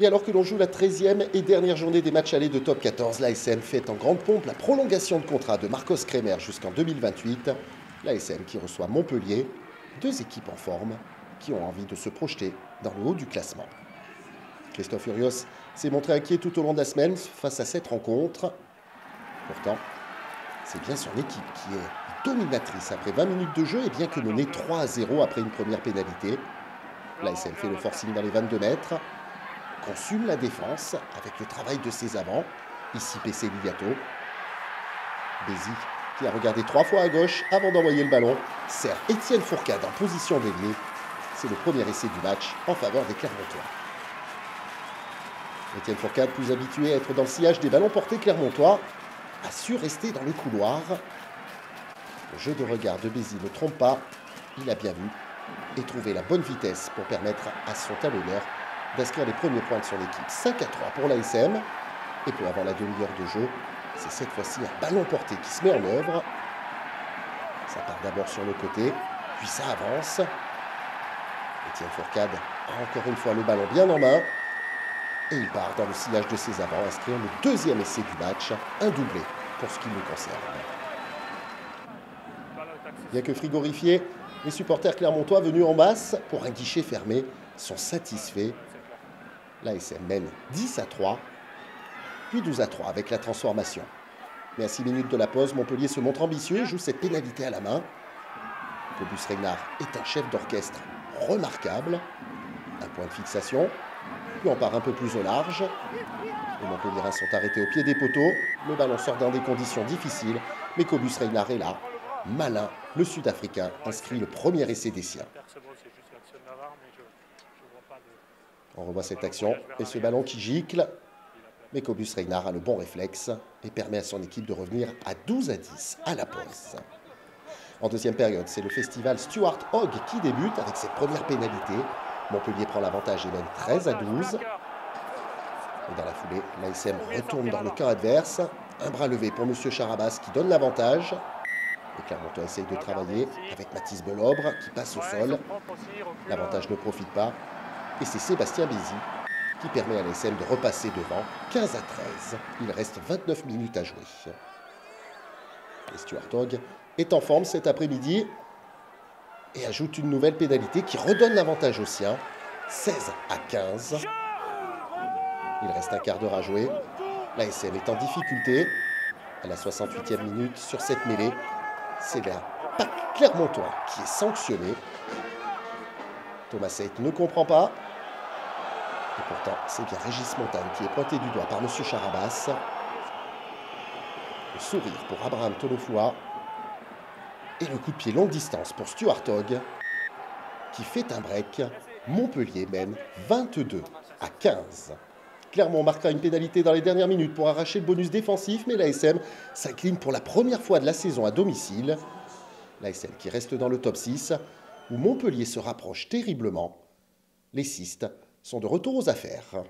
Et alors que l'on joue la 13e et dernière journée des matchs allés de Top 14, l'ASM fait en grande pompe la prolongation de contrat de Marcos Kremer jusqu'en 2028. L'ASM qui reçoit Montpellier, deux équipes en forme qui ont envie de se projeter dans le haut du classement. Christophe Urios s'est montré inquiet tout au long de la semaine face à cette rencontre. Pourtant, c'est bien son équipe qui est dominatrice après 20 minutes de jeu et bien que menée 3-0 après une première pénalité. L'ASM fait le forcing dans les 22 mètres, consume la défense avec le travail de ses avants, ici PC Ligato. Bézi, qui a regardé 3 fois à gauche avant d'envoyer le ballon, sert Étienne Fourcade en position d'ailier. C'est le premier essai du match en faveur des Clermontois. Étienne Fourcade, plus habitué à être dans le sillage des ballons portés clermontois, a su rester dans le couloir. Le jeu de regard de Bézi ne trompe pas, il a bien vu et trouvé la bonne vitesse pour permettre à son talonneur d'inscrire les premiers points de son équipe. 5-3 pour l'ASM. Et peu avant la demi-heure de jeu, c'est cette fois-ci un ballon porté qui se met en œuvre. Ça part d'abord sur le côté, puis ça avance. Étienne Fourcade a encore une fois le ballon bien en main. Et il part dans le sillage de ses avants, inscrire le deuxième essai du match, un doublé pour ce qui nous concerne. Bien que frigorifiés, les supporters clermontois venus en masse pour un guichet fermé sont satisfaits. L'ASM mène 10-3, puis 12-3 avec la transformation. Mais à 6 minutes de la pause, Montpellier se montre ambitieux et joue cette pénalité à la main. Cobus Regnard est un chef d'orchestre remarquable. Un point de fixation, puis on part un peu plus au large. Les Montpelliérains sont arrêtés au pied des poteaux. Le ballon sort dans des conditions difficiles, mais Cobus Regnard est là. Malin, le Sud-Africain inscrit le premier essai des siens. On revoit cette action et ce ballon qui gicle. Mais Cobus Regnard a le bon réflexe et permet à son équipe de revenir à 12-10 à la pause. En deuxième période, c'est le festival Stuart Hogg qui débute avec ses premières pénalités. Montpellier prend l'avantage et mène 13-12. Et dans la foulée, l'ASM retourne dans le camp adverse. Un bras levé pour M. Charabas qui donne l'avantage. Et Clermontois essaye de travailler avec Mathis Belobre qui passe au sol. L'avantage ne profite pas. Et c'est Sébastien Bézi qui permet à l'ASM de repasser devant 15-13. Il reste 29 minutes à jouer. Et Stuart Hogg est en forme cet après-midi et ajoute une nouvelle pénalité qui redonne l'avantage aux siens. 16-15. Il reste un quart d'heure à jouer. L'ASM est en difficulté à la 68e minute sur cette mêlée. C'est la PAC Clermontois qui est sanctionné. Thomas Seyt ne comprend pas. Et pourtant, c'est bien Régis Montagne qui est pointé du doigt par M. Charabas. Le sourire pour Abraham Tolofoua. Et le coup de pied longue distance pour Stuart Hogg, qui fait un break. Montpellier mène 22-15. Clermont marquera une pénalité dans les dernières minutes pour arracher le bonus défensif, mais l'ASM s'incline pour la première fois de la saison à domicile. L'ASM qui reste dans le top 6, où Montpellier se rapproche terriblement. Les Cistes sont de retour aux affaires.